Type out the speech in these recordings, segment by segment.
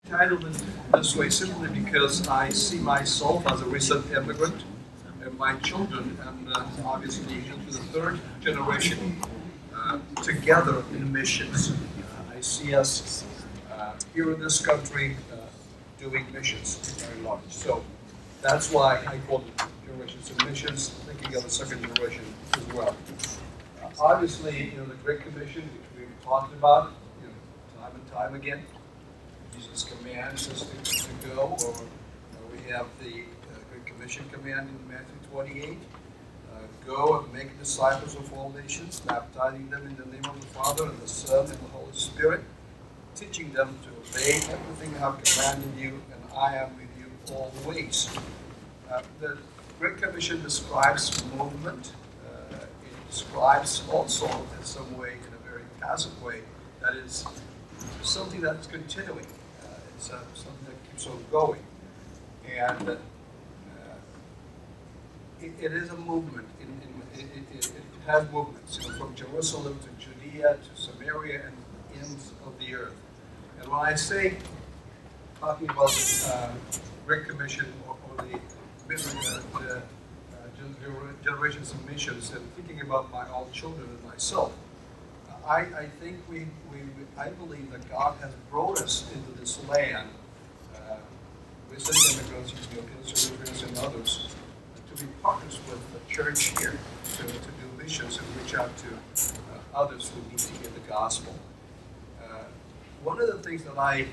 Titled it this way simply because I see myself as a recent immigrant and my children, and obviously into the third generation, together in missions. I see us here in this country doing missions very large. So that's why I call it Generations of Missions, thinking of the second generation as well. Obviously, the Great Commission, which we've talked about, time and time again. Jesus commands us to go, or we have the Great Commission command in Matthew 28. Go and make disciples of all nations, baptizing them in the name of the Father and the Son and the Holy Spirit, teaching them to obey everything I have commanded you, and I am with you always. The Great Commission describes movement. It describes also in some way, in a very passive way, that is something that's continuing. It's something that keeps on going. And it is a movement. It has movements, from Jerusalem to Judea to Samaria and ends of the earth. And when I say, talking about the Great Commission or the generations of missions, and thinking about my own children and myself, I think I believe that God has brought us into this land, recent immigrants, Ethiopians, Eritreans, and others, to be partners with the church here, to do missions and reach out to others who need to hear the gospel. One of the things that I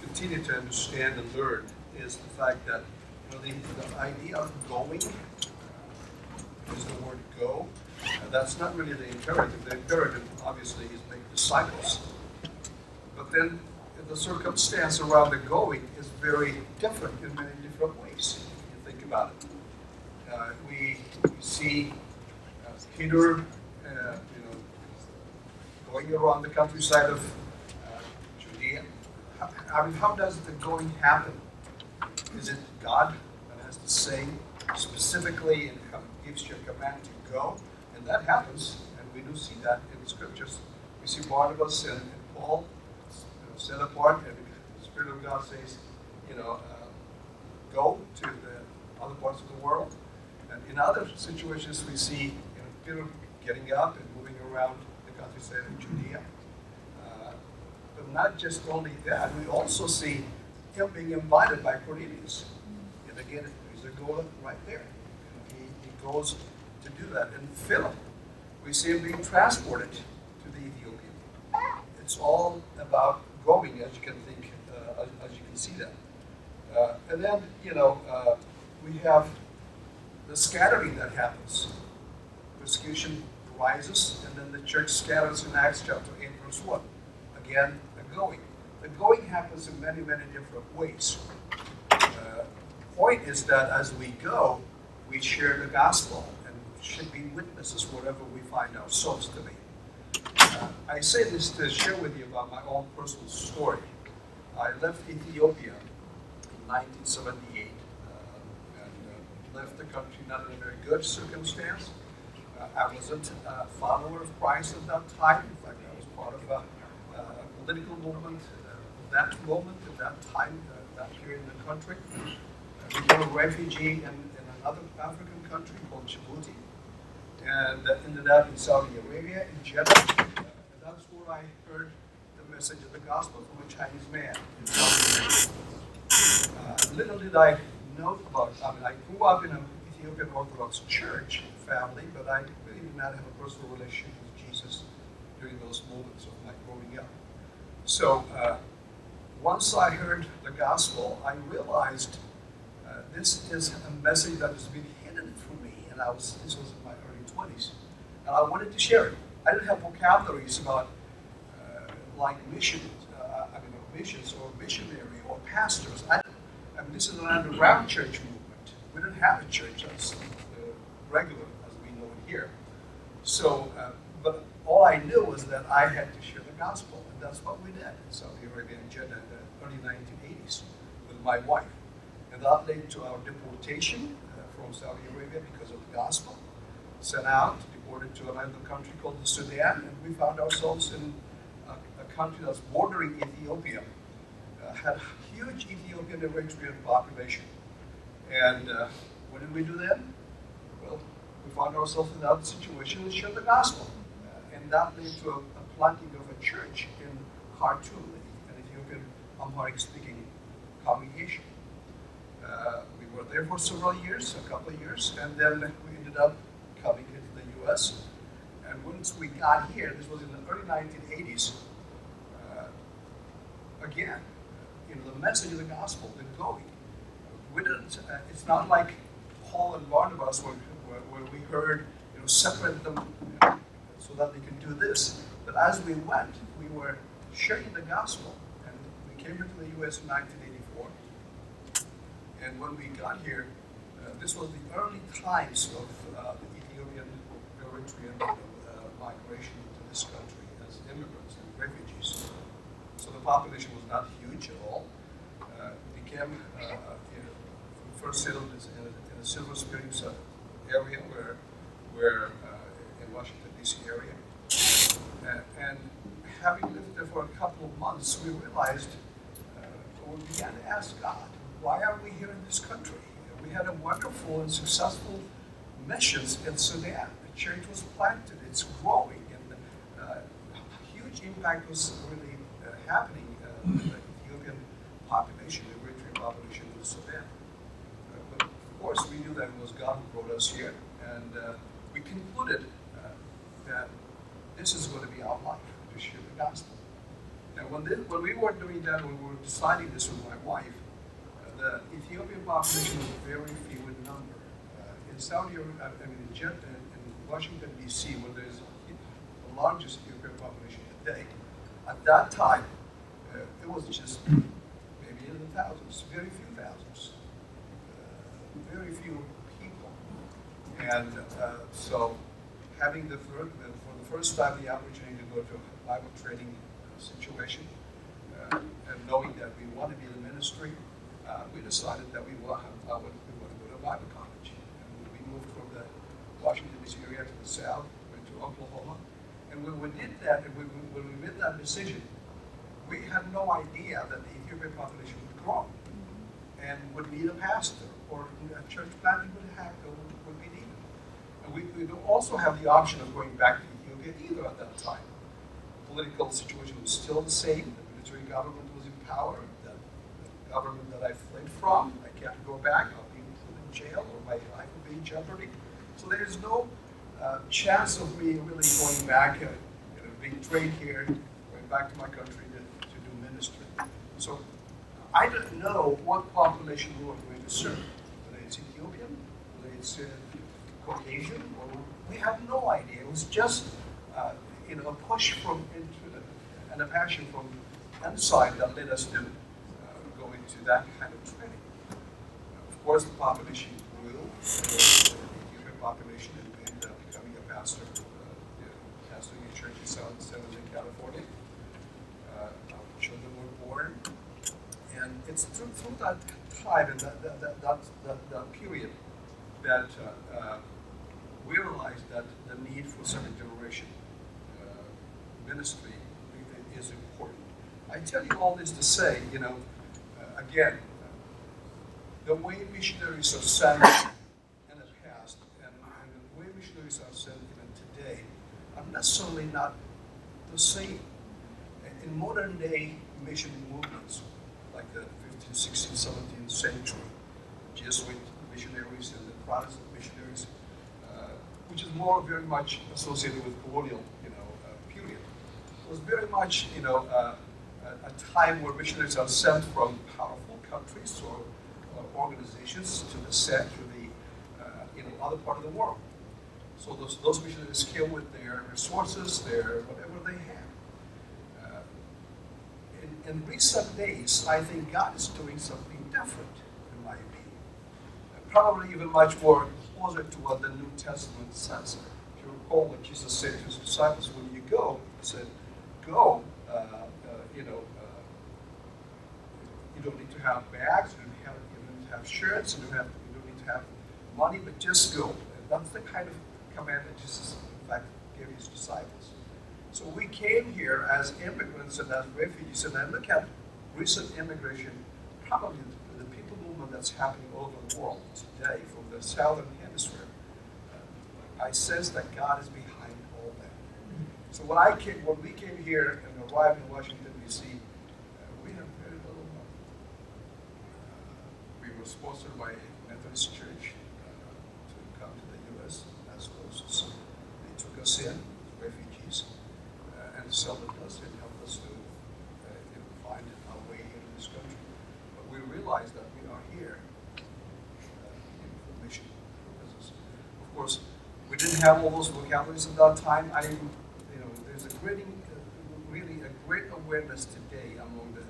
continue to understand and learn is the fact that the idea of going is the word go. That's not really the imperative. The imperative, obviously, is make disciples. But then the circumstance around the going is very different in many different ways. If you think about it, we see Peter, going around the countryside of Judea. How does the going happen? Is it God that has to say specifically and gives you a command to go? And that happens, and we do see that in the scriptures. We see Barnabas and Paul set apart, and the Spirit of God says, go to the other parts of the world. And in other situations, we see Peter getting up and moving around the countryside of Judea. But not just only that, we also see him being invited by Cornelius. And again, there's a goal right there. He goes to do that. And Philip, we see him being transported to the Ethiopian. It's all about going, as you can think, as you can see that. And then, we have the scattering that happens. Persecution rises, and then the church scatters in Acts chapter 8, verse 1. Again, the going. The going happens in many, many different ways. Point is that as we go, we share the gospel and should be witnesses wherever we find ourselves to be. I say this to share with you about my own personal story. I left Ethiopia in 1978 and left the country not in a very good circumstance. I wasn't a follower of Christ at that time. In fact, I was part of a political movement at that moment, at that time, that period in the country. I became a refugee in another African country called Djibouti, and ended up in Saudi Arabia, in Jeddah. And that's where I heard the message of the gospel from a Chinese man in Saudi Arabia. Little did I know about it. I grew up in an Ethiopian Orthodox church family, but I really did not have a personal relationship with Jesus during those moments of my growing up. So once I heard the gospel, I realized this is a message that has been hidden from me, and this was in my early 20s, and I wanted to share it. I didn't have vocabularies about like missions or missionary or pastors. This is an underground church movement. We didn't have a church as regular as we know it here. So, but all I knew was that I had to share the gospel, and that's what we did in Saudi Arabia and Jeddah in the early 1980s with my wife. And that led to our deportation from Saudi Arabia because of the gospel. Sent out, deported to another country called the Sudan, and we found ourselves in a country that's bordering Ethiopia, had a huge Ethiopian Eritrean population. And what did we do then? Well, we found ourselves in that situation and shared the gospel. And that led to a planting of a church in Khartoum, an Ethiopian Amharic-speaking congregation. We were there for several years, a couple of years, and then we ended up coming into the U.S. And once we got here, this was in the early 1980s, again, the message of the gospel been going. We didn't. It's not like Paul and Barnabas where we heard, separate them so that they can do this. But as we went, we were sharing the gospel, and we came into the U.S. in 1984. And when we got here, this was the early times of the Ethiopian Eritrean migration to this country as immigrants and refugees. So the population was not huge at all. Became first settled in a Silver Springs area where in Washington D.C. area, and having lived there for a couple of months, we realized we began to ask God, why are we here in this country? We had a wonderful and successful missions in Sudan. The church was planted, it's growing, and a huge impact was really happening in the Ethiopian population, the Eritrean population in Sudan. But of course, we knew that it was God who brought us here, and we concluded that this is going to be our life, to share the gospel. And when we were doing that, when we were deciding this with my wife, the Ethiopian population was very few in number. In Saudi Arabia, in Washington, D.C., where there is the largest Ethiopian population today, at that time, it was just maybe in the thousands, very few thousands, very few people. And so having for the first time the opportunity to go to a Bible training situation, and knowing that we want to be in the ministry, we decided that we want to go to a Bible college. And we moved from the Washington, D.C. area to the south, went to Oklahoma. And when we did that, and when we made that decision, we had no idea that the Ethiopian population would grow and would need a pastor, or a church planting would be needed. And we don't also have the option of going back to Ethiopia either at that time. The political situation was still the same. The military government was in power. The government that I fled from, I can't go back. I'll be put in jail, or my life will be in jeopardy. So there is no chance of me really going back, being trained here, going back to my country to do ministry. So I don't know what population we were going to serve, whether it's Ethiopian, whether it's Caucasian, or we have no idea. It was just a push and a passion from inside that led us to go into that kind of training. Of course, the population grew, the Ethiopian population, and we ended up becoming a pastor, pastoring a church in San Jose, California. Our children were born, and it's through that time and that period that we realized that the need for second generation ministry is important. I tell you all this to say, again, the way missionaries are sent in the past and the way missionaries are sent even today are necessarily not the same. In modern day mission movements, like the 15th, 16th, 17th century, Jesuit missionaries and the Protestant missionaries, which is very much associated with colonial, period, was very much, a time where missionaries are sent from powerful countries or organizations to the other part of the world. So those missionaries came with their resources, their whatever they had. In recent days, I think God is doing something different, in my opinion. Probably even much more closer to what the New Testament says. If you recall what Jesus said to his disciples, when you go, he said, go, you don't need to have bags, you don't need to have shirts, you don't need to have money, but just go. And that's the kind of command that Jesus, in fact, gave his disciples. So we came here as immigrants and as refugees, and I look at recent immigration, probably the people movement that's happening all over the world today from the southern hemisphere. I sense that God is behind all that. So when we came here and arrived in Washington, D.C., we had very little money. We were sponsored by Methodist Church to come to the U.S. as hosts. They took us in, refugees, and settled us and helped us to find our way into this country. But we realized that we are here for mission purposes. Of course, we didn't have all those vocabularies at that time. There's really a great awareness today among the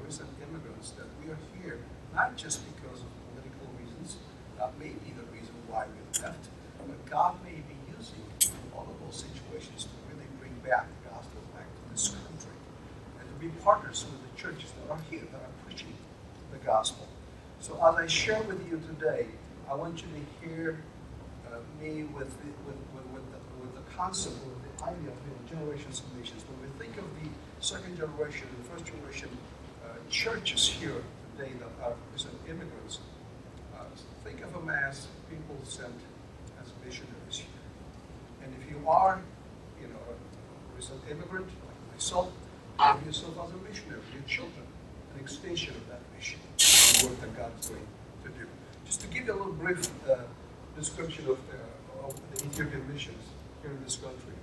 recent immigrants that we are here not just because of political reasons. That may be the reason why we left, but God may be using all of those situations to really bring back the gospel back to this country and to be partners with the churches that are here that are preaching the gospel. So as I share with you today, I want you to hear me with the concept, with the idea of generations of nations. When we think of the second generation, the first generation churches here today that are recent immigrants, think of them as people sent as missionaries here. And if you are, a recent immigrant like myself, think of yourself as a missionary, your children, an extension of that mission, the work that God is going to do. Just to give you a little brief description of the Ethiopian missions here in this country.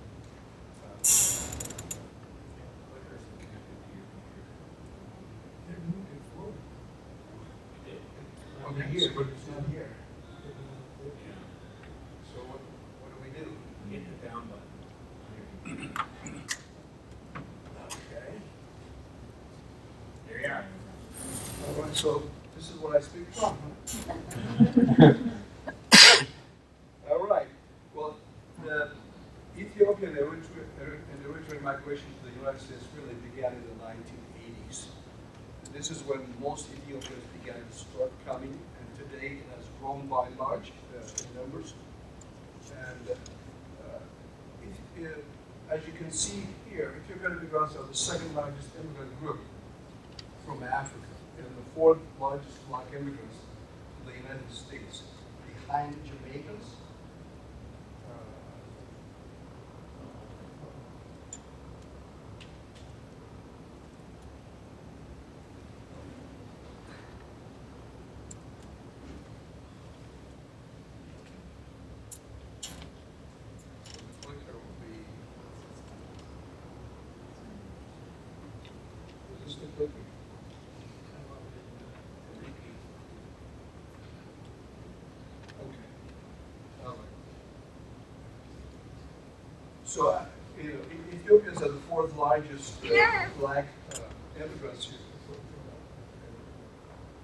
Okay, here, but it's not here. So what do we do? Hit the down button. Okay. There you are. All right, so this is what I speak from. All right. Well, the Ethiopian and Eritrean migration to the United States really began in the 1980s. This is when most Ethiopians began to start coming, and today it has grown by and large in numbers. And as you can see here, Ethiopian immigrants are the second largest immigrant group from Africa, and the fourth largest black immigrants to the United States, behind Jamaicans. So, Ethiopians are the fourth largest black immigrants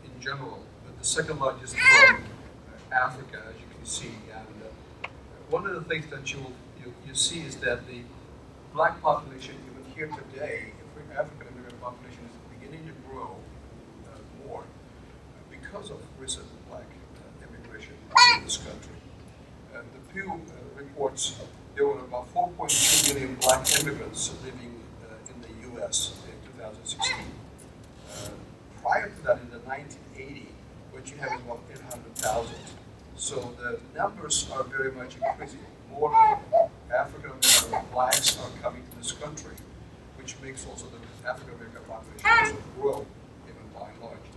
in general, but the second largest from Africa, as you can see. And one of the things that you see is that the black population, even here today, the African immigrant population is beginning to grow more because of recent black immigration in this country. The Pew reports there were about 4.2 million black immigrants living in the U.S. in 2016. Prior to that, in the 1980, what you have is about 800,000. So the numbers are very much increasing. More African American blacks are coming to this country, which makes also the African American population also grow, even by and large.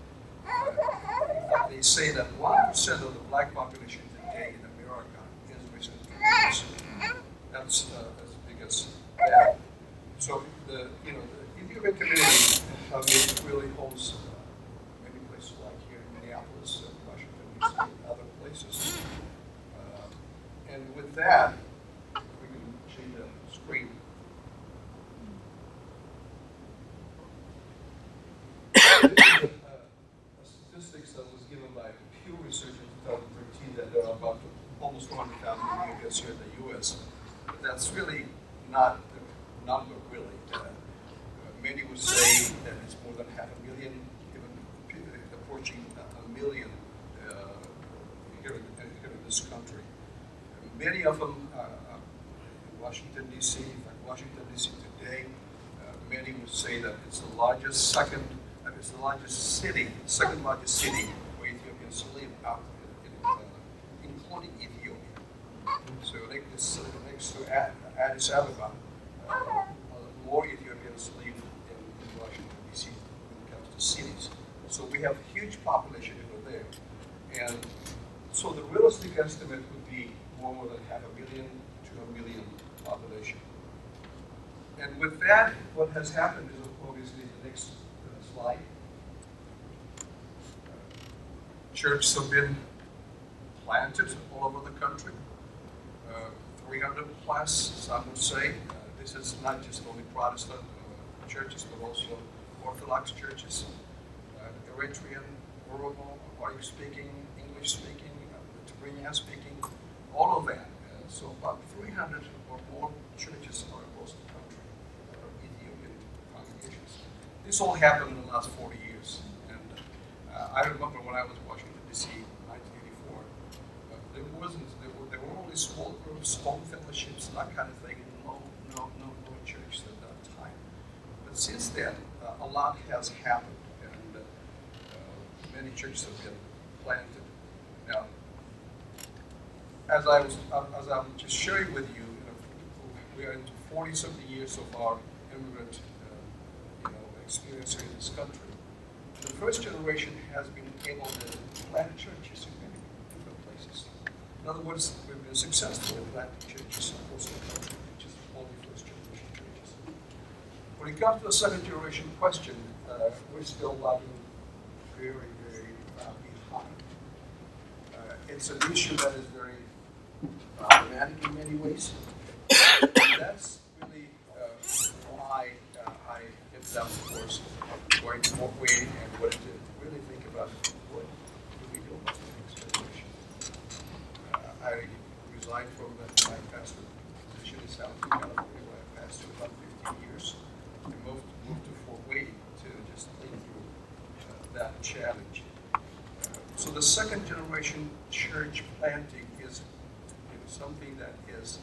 In fact, they say that 1% of the black population today in America is recent immigrants. That's as big as that. So the Ethiopian community really holds many places like here in Minneapolis, Washington, D.C., and other places. And with that, we can change the screen. This is a statistics that was given by Pew Research in 2013 that there are about almost 400,000 Ethiopians here in the U.S. But that's really not the number, really. Many would say that it's more than 500,000, even approaching 1 million here in this country. Many of them in Washington, D.C., in fact, Washington, D.C. today, many would say that it's the largest second largest city where Ethiopians live out including Ethiopia. So next to Addis Ababa, more Ethiopians live in Washington, D.C. when it comes to cities. So we have huge population over there. And so the realistic estimate would be more than 500,000 to 1 million population. And with that, what has happened is obviously the next slide. Churches have been planted all over the country. 300 plus, some would say. This is not just only Protestant churches, but also Orthodox churches. Eritrean, Oromo, are you speaking, English speaking, Tigrinya speaking, all of that. So about 300 or more churches are across the country that are Ethiopian congregations. This all happened in the last 40 years. And I remember when I was in Washington, D.C. in 1984, there were only small groups, home fellowships, that kind of thing. No church at that time. But since then, a lot has happened, and many churches have been planted. Now, as I'm just sharing with you, we are into 40-something years of our immigrant, experience here in this country. The first generation has been able to plant churches in many different places. In other words, we've been successful in planting churches across the country, which is only first-generation churches. When it comes to the second-generation question, we're still lagging very, very behind. It's an issue that is very problematic in many ways. And that's really why I ended up, of course, going to walk away and wanted to really think about what do we do about the next generation. I resigned from my pastor position in South California, where I pastored about 15 years, and moved to Fort Wayne to just think through that challenge. So the second generation church planting is something that is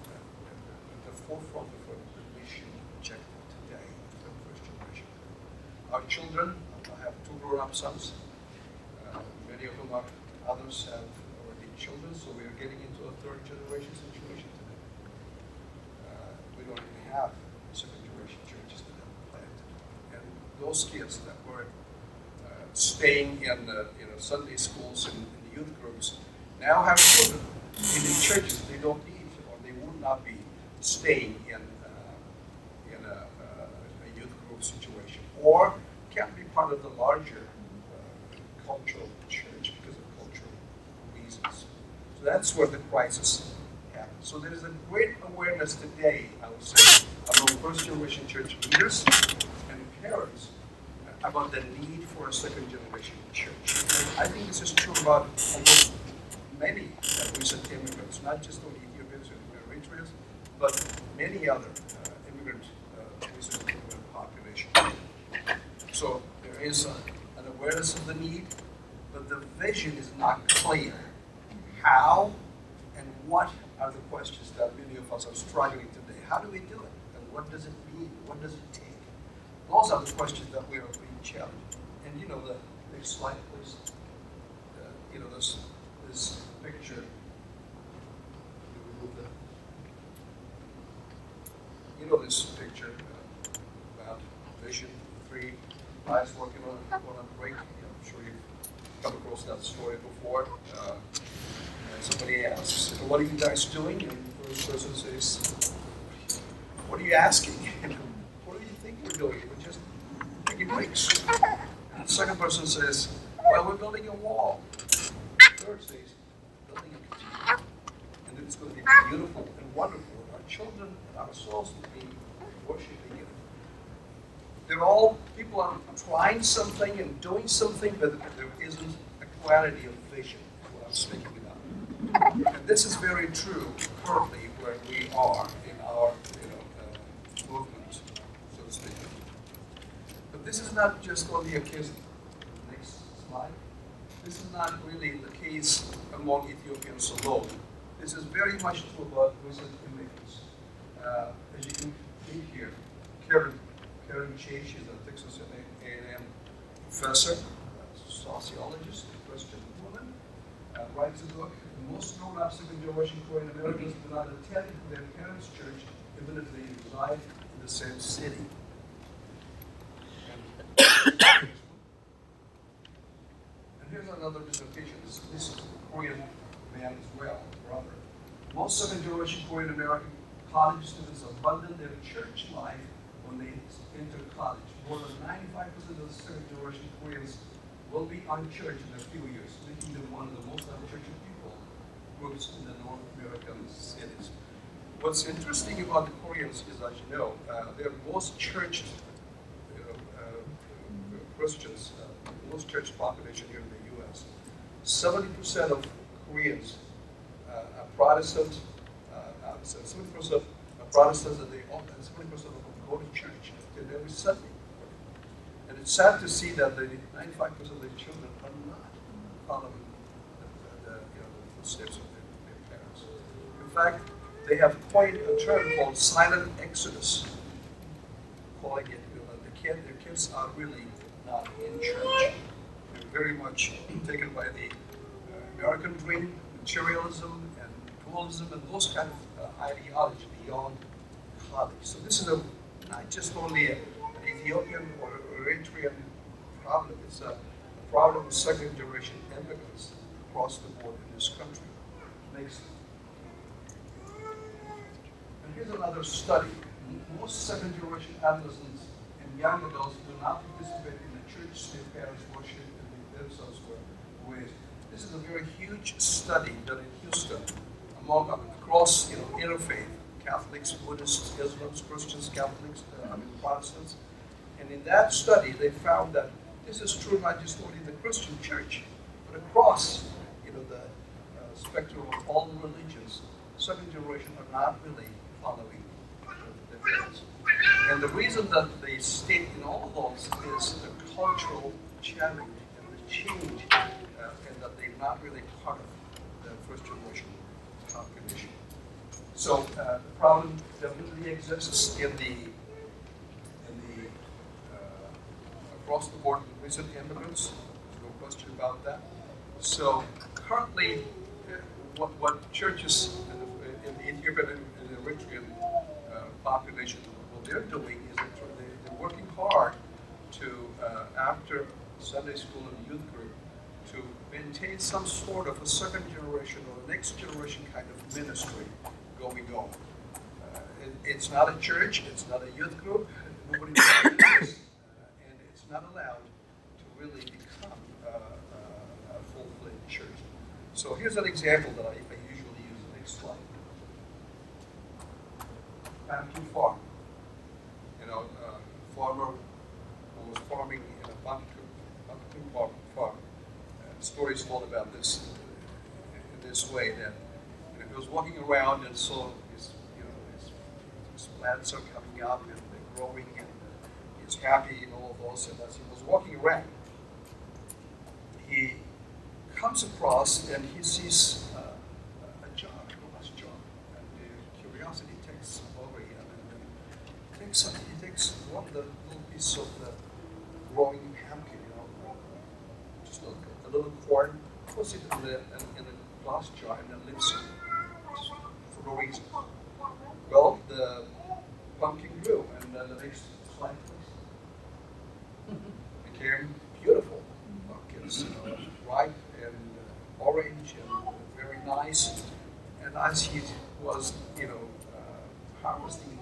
at the forefront of the mission objective today for the first generation. Our children, I have 2 grown-up sons. Many of them are, others have already children, so we are getting into a third generation situation today. We don't even have second generation churches that have planted. And those kids that were staying in Sunday schools and in youth groups now have children in the churches. They don't need, or they would not be staying in a youth group situation, or can't be part of the larger cultural church because of cultural reasons. So that's where the crisis happens. So there's a great awareness today, I would say, among first-generation church leaders and parents about the need for a second-generation church. And I think this is true about almost many recent immigrants, not just only Ethiopians and Eritreans, but many other recent immigrant population. So there is an awareness of the need, but the vision is not clear. How and what are the questions that many of us are struggling today? How do we do it? And what does it mean? What does it take? Those are the questions that we are being challenged. And the next slide, please. This picture. This picture about vision, 3 guys working on a break. I'm sure you've come across that story before. And somebody asks, "What are you guys doing?" And the first person says, "What are you asking? What do you think we're doing? We're just taking breaks." And the second person says, "Well, we're building a wall." The third says, "Building a cathedral. And then it's going to be beautiful and wonderful. And our children and our souls will be worshiping it." They're all, people are trying something and doing something, but there isn't a clarity of vision, is what I'm speaking about. And this is very true currently where we are in our movement, so to speak. But this is not just only a case, next slide. This is not really the case among Ethiopians alone. This is very much true about recent immigrants. As you can read here, Karen Chase, she's a Texas A&M professor, sociologist, Christian woman, writes a book. Most grown-up second-generation Korean Americans do not attend their parents' church, even if they reside in the same city. And here's another dissertation. This is a Korean man as well, brother. Most second-generation Korean American college students abandon their church life when they enter college. More than 95% of the second-generation Koreans will be unchurched in a few years, making them one of the most unchurched people groups in the North American cities. What's interesting about the Koreans is, as you know, they're most churched Christians, most church population here in the U.S. 70% of Koreans are Protestant. 70% are Protestants, and 70% of them go to church every Sunday. And it's sad to see that the 95% of the children are not following the footsteps of their parents. In fact, they have coined a term called silent exodus, calling it their kids are really not in church. They're very much taken by the American dream, materialism, and dualism, and those kind of ideology beyond college. So this is not just only an Ethiopian or Eritrean problem, it's a problem of second-generation immigrants across the board in this country. Next. And here's another study. Most second-generation adolescents and young adults do not participate in the church their parents worship and themselves were raised. This is a very huge study done in Houston across interfaith, Catholics, Buddhists, Muslims, Christians, Catholics, Protestants. And in that study, they found that this is true not just only in the Christian church, but across the spectrum of all religions. Second generation are not really following the parents. And the reason that they state in all of those is the cultural challenge and the change, and that they're not really part of the first generation condition. So the problem definitely exists in the across the board with recent immigrants. There's no question about that. So currently, what churches in the Ethiopian and the Eritrean population, what they're doing is they're working hard to, after Sunday school and youth group, to maintain some sort of a second generation or next generation kind of ministry going on. It's not a church, it's not a youth group, nobody knows this, and it's not allowed to really become a full-fledged church. So here's an example that I usually use. The next slide. Pumpkin farm. Farmer who was farming in a pumpkin farm. Stories told about this in this way that he was walking around and saw his plants are coming up and they're growing and he's happy and all of those. And as he was walking around, he comes across and he sees a jar, a glass jar, and curiosity takes over him and he takes one of the little pieces of the growing pumpkin, just a little corn, puts it in a glass jar and then leaves it for no reason. Well, the pumpkin grew, and then the next slide, please. Became beautiful pumpkins, ripe and orange and very nice. And as he was, harvesting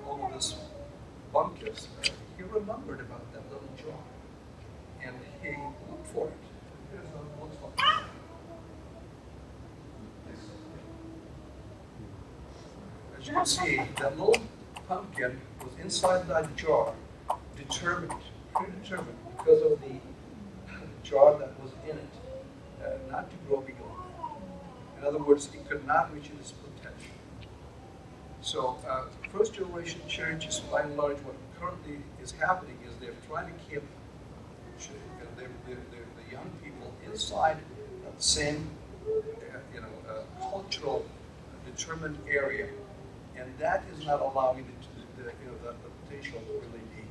all of this pumpkins, he remembered about that little jar, and he looked for it. Here's what it looks like. As you can see, that little pumpkin was inside that jar, predetermined, because of the jar that was in it, not to grow beyond that. In other words, it could not reach its potential. So, first generation churches, by and large, what currently is happening is they're trying to keep the young people inside that same, cultural determined area, And that is not allowing the potential to really be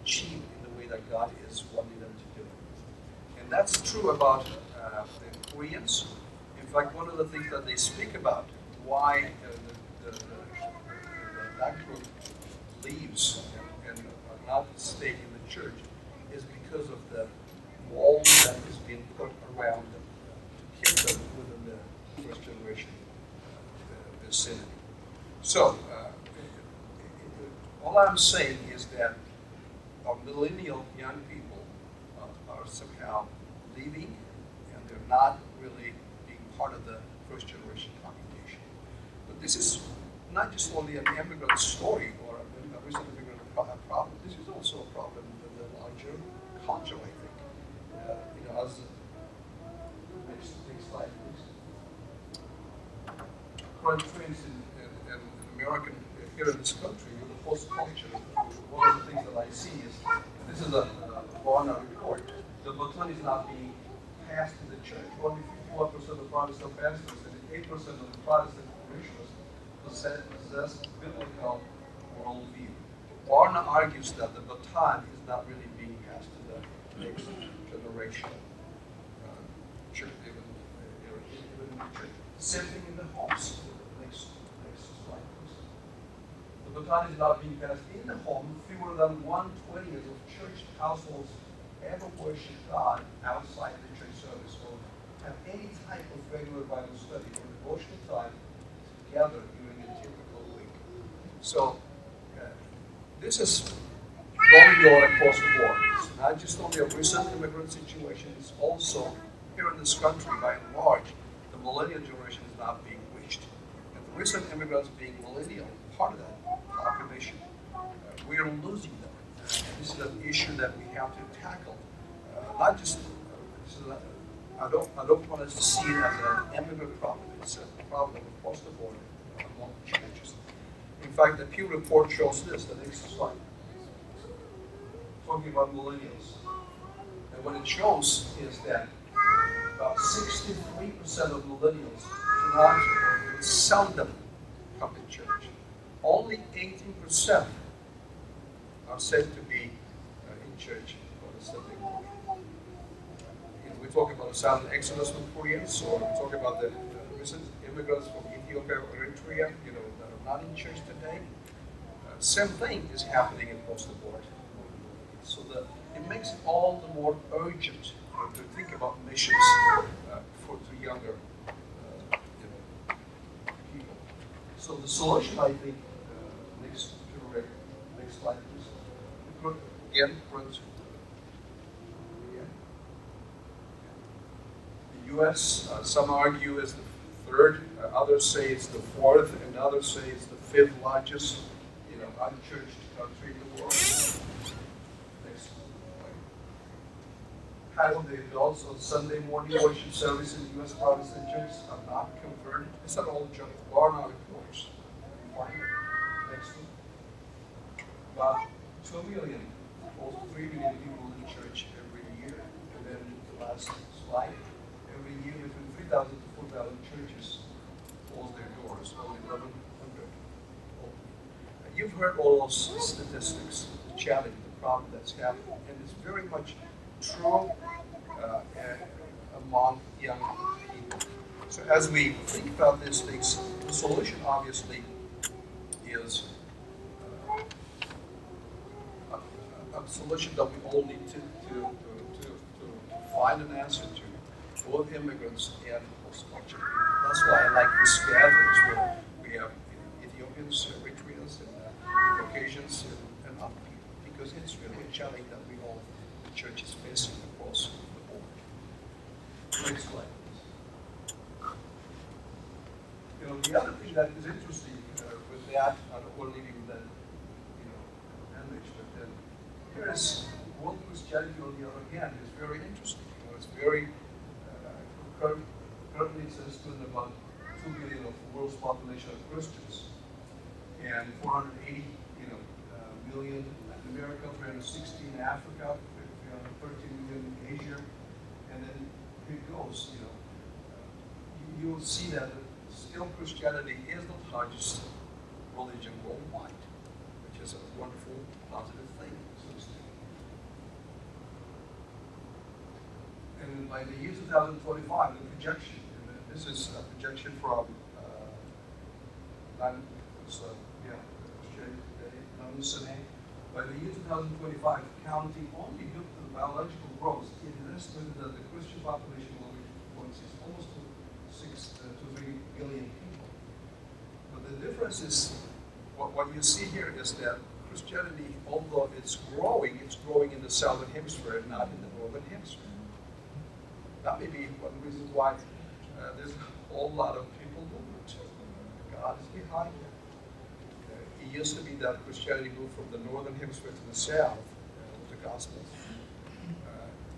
achieved in the way that God is wanting them to do it. And that's true about the Koreans. In fact, one of the things that they speak about, why that group leaves and are not staying in the church, is because of the wall that is being put around them to keep them within the first generation vicinity. So, all I'm saying is that our millennial young people are somehow leaving, and they're not really being part of the first generation congregation. But this is not just only an immigrant story or a recent immigrant problem. This is also a problem in the larger culture, I think. As next slide, please. Current trends in American here in this country, in the host culture. One of the things that I see is this is a Barna report. The baton is not being passed in the church. Only 51% of Protestant pastors and 8% of the Protestant parishioners possess biblical worldview. Barna argues that the baton is not really being passed to the next generation. Church, even in the church. Same thing in the homes. Next slide, please. The baton is not being passed in the home. Fewer than 1/20 of church households ever worship God outside the church service or have any type of regular Bible study or devotional time together during a typical week. So this is going on across the board. It's not just only a recent immigrant situation, it's also here in this country, by and large, the millennial generation is not being reached. And the recent immigrants being millennial, part of that population, we are losing them. And this is an issue that we have to tackle. Not just, I don't want us to see it as an immigrant problem. It's a problem across the board among churches. In fact, the Pew report shows this, the next slide. Talking about millennials. And what it shows is that about 63% of millennials do not or seldom come to church. Only 18% are said to be in church on a Sunday morning. We're talking about the silent exodus from Koreans, or we're talking about the recent immigrants from Ethiopia or Eritrea, that are not in church today. Same thing is happening across the board. So it makes it all the more urgent to think about missions to younger people. So the solution, I think, next slide, please. Again, the U.S., some argue is the third, others say it's the fourth, and others say it's the fifth largest, unchurched country in the world. Next slide. Half of the adults on Sunday morning worship service in U.S. Protestant churches are not converted. It's not all junk. Barna reports. Next one. About 2 million, almost 3 million people in church every year. And then the last slide. Every year, between 3,000 to 4,000 churches close their doors. Only 1,100 open. You've heard all those statistics, the challenge, the problem that's happening, and it's very much true among young people. So as we think about these things, the solution obviously is a solution that we all need to find an answer to, both immigrants and post-culture. That's why I like these gatherings where we have Ethiopians, Eritreans, and Caucasians, and other people, because it's really a challenge that we all, the church is facing across the board. Next slide, please. The other thing that is interesting with that, I don't want to leave you with that, image, but then here is world Christianity on the other hand is very interesting. It's very currently it says to about 2 billion of the world's population of Christians, and 480 million in Latin America, 360 in Africa, 13 million in Asia, and then here it goes. You'll see that still Christianity is the largest religion worldwide, which is a wonderful, positive thing, so to speak. And by the year 2025, the projection, and this is a projection from by the year 2025, counting only due to the biological growth, it is estimated that the Christian population will reach almost to 3 billion people. But the difference is, what you see here is that Christianity, although it's growing in the southern hemisphere and not in the northern hemisphere. That may be one reason why there's a whole lot of people movement. God is behind it. It used to be that Christianity moved from the northern hemisphere to the south with the gospel.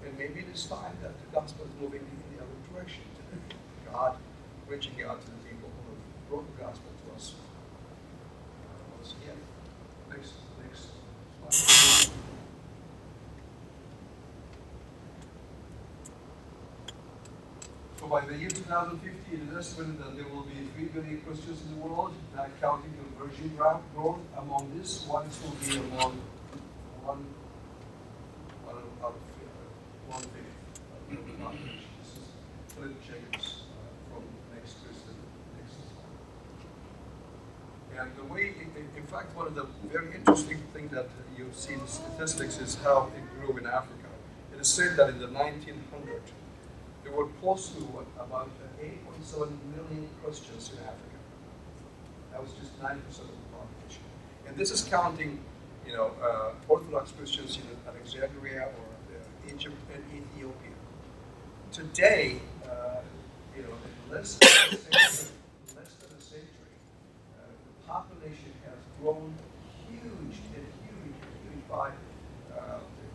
And maybe it is time that the gospel is moving in the other direction today. God reaching out to the people who have brought the gospel to us. Once again, next slide. So by the year 2050, it is estimated that there will be 3 billion Christians in the world, not counting conversion growth. Among this, one will be among one out of 1/5 of the population. This is Philip Jacobs from Next Christian. And the way, in fact, one of the very interesting things that you see in the statistics is how it grew in Africa. It is said that in the 1900s, there were close to about 8.7 million Christians in Africa. That was just 9% of the population. And this is counting, Orthodox Christians in Alexandria or Egypt and Ethiopia. Today, in less than a century, the population has grown huge by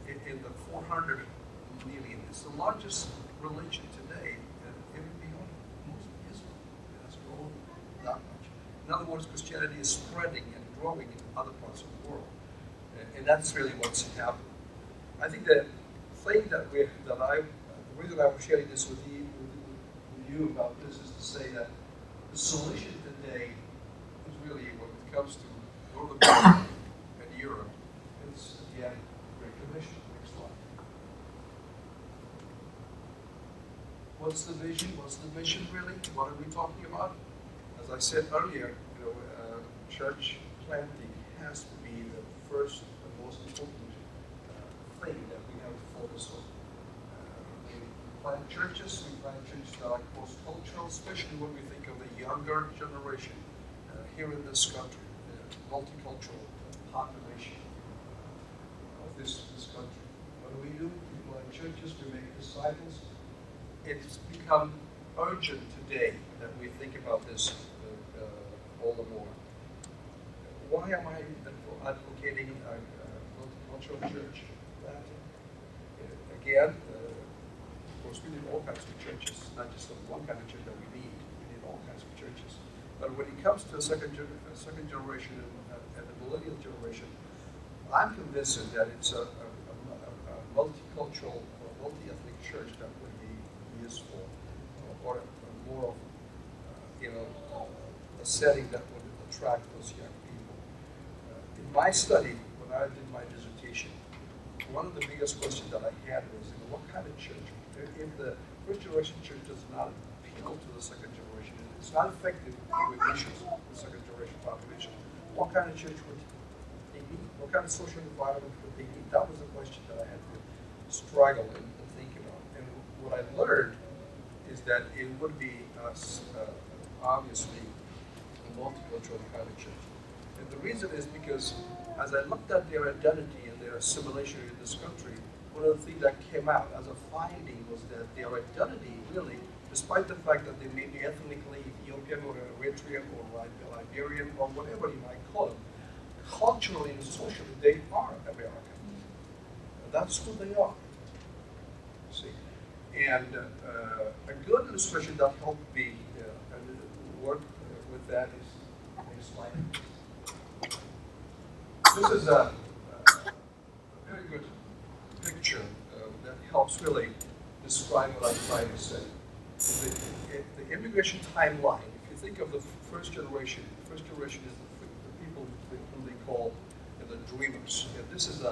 in the 400 million. It's the largest religion today, and even beyond most of Israel. It has grown that much. In other words, Christianity is spreading and growing in other parts of the world, and that's really what's happening. I think the thing the reason I'm sharing this with you about this is to say that the solution today is really when it comes to Northern Europe and Europe, it's again Great Commission. Next slide. What's the vision? What's the mission really? What are we talking about? As I said earlier, church planting has to be the first and most important thing that we have to focus on. We plant churches that are cross-cultural, especially when we think of the younger generation here in this country, the multicultural population of this country. What do? We plant churches, we make disciples. It's become urgent today that we think about this all the more. Why am I advocating a multicultural church? Again, of course, we need all kinds of churches, not just the one kind of church that we need. We need all kinds of churches. But when it comes to a second generation and the millennial generation, I'm convinced that it's a multicultural or multi-ethnic church that would be useful, or more of a setting that would attract those young people. In my study, when I did my dissertation, one of the biggest questions that I had was, what kind of church? If the first generation church does not appeal to the second generation, it's not effective with issues of the second generation population, what kind of church would they need? What kind of social environment would they need? That was a question that I had to struggle and think about. And what I learned is that it would be obviously a multicultural kind of church. And the reason is because as I looked at their identity and their assimilation in this country, one of the things that came out as a finding was that their identity really, despite the fact that they may be ethnically Ethiopian or Eritrean or Liberian or whatever you might call them, culturally and socially they are American. That's who they are. See? And a good illustration that helped me work with that is next slide. This is a very good picture that helps really describe what I'm trying to say. The immigration timeline, if you think of the first generation is the call the dreamers. And this is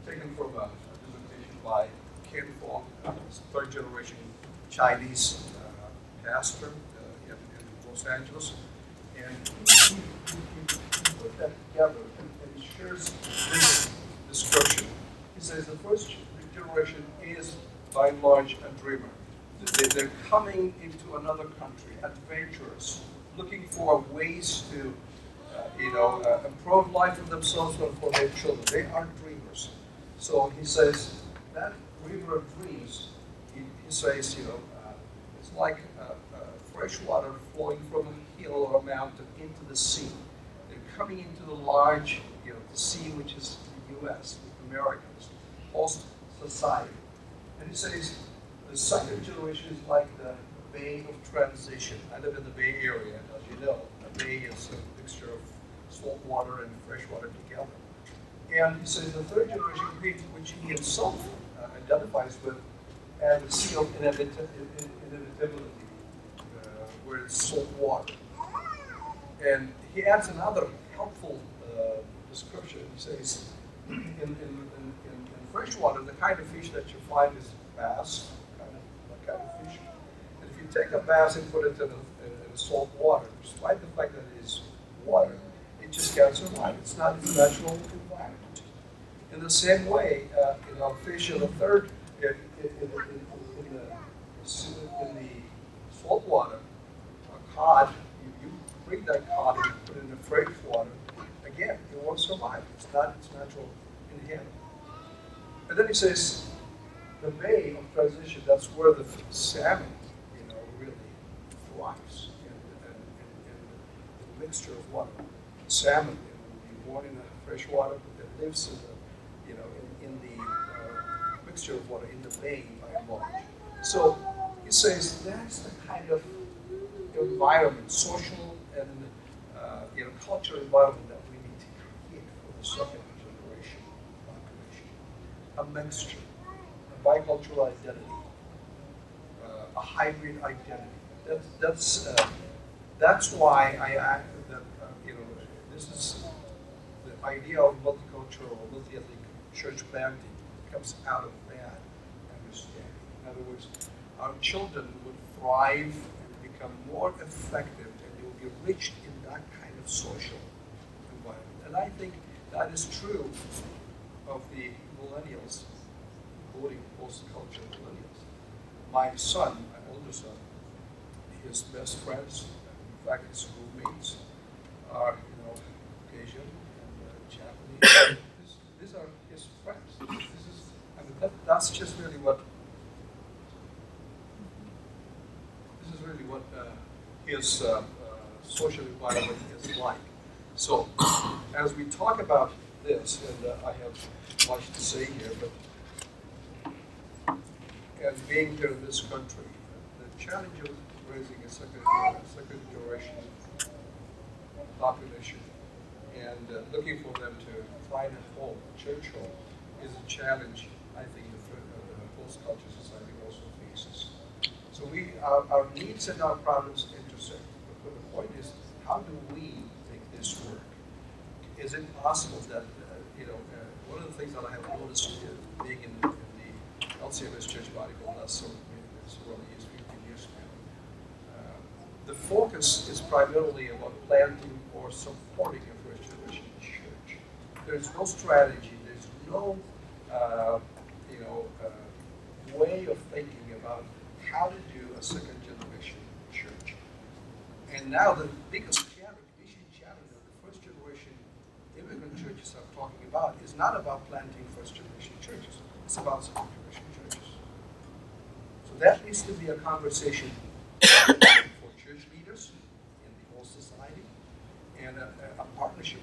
taken from a presentation by Ken Fong, third generation Chinese pastor in Los Angeles. And he put that together and he shares this description. He says the first generation is by and large a dreamer. They're coming into another country, adventurous, looking for ways to improve life for themselves and for their children. They are dreamers. So he says that river of dreams, he says, it's like fresh water flowing from a hill or a mountain into the sea. They're coming into the large, the sea, which is the U.S., Americans, post-society. And he says the second generation is like the bay of transition. I live in the Bay Area, as you know. The bay is a mixture of salt water and fresh water together. And he says the third generation, which he himself identifies with as the sea of inevitability, where it's salt water. And he adds another helpful description. He says, in fresh water, the kind of fish that you find is bass, that kind of fish. And if you take a bass and put it in salt water, despite the fact that it is water, it just can't survive. It's not its natural environment. In the same way, fish in the third, in the salt water, a cod, you bring that cod and put it in the fresh water, again, it won't survive. It's not its natural inhabitant. And then he says, the bay of transition, that's where the salmon, really thrives in the mixture of water. The salmon will be born in the fresh water, but it lives in the mixture of water in the bay by and large. So he says that's the kind of environment, social and cultural environment that we need to create for the second generation population. A mixture, a bicultural identity, a hybrid identity. That's why I act that this is the idea of multicultural, multi-ethnic church planting comes out of that understanding. In other words, our children would thrive and become more effective, and they will be reached in that kind of social environment. And I think that is true of the millennials, quoting post-cultural millennials. My son, my older son, his best friends, in fact his roommates, are Asian and Japanese. These are his friends. That's just really what. This is really what his social environment is like. So, as we talk about this, and I have much to say here, but and being here in this country, the challenge of raising a second generation population and looking for them to find a home, a church home, is a challenge I think the post-culture society also faces. So our needs and our problems intersect. But the point is, how do we make this work? Is it possible that, one of the things that I have noticed being in the LCMS church body for the last several years, 15 years now, the focus is primarily about planting or supporting a first generation church. There's no strategy, there's no way of thinking about how to do a second generation church. And now the biggest issue challenge that the first generation immigrant churches are talking about is not about planting first generation churches, it's about second generation churches. So that needs to be a conversation for church leaders in the whole society, and a partnership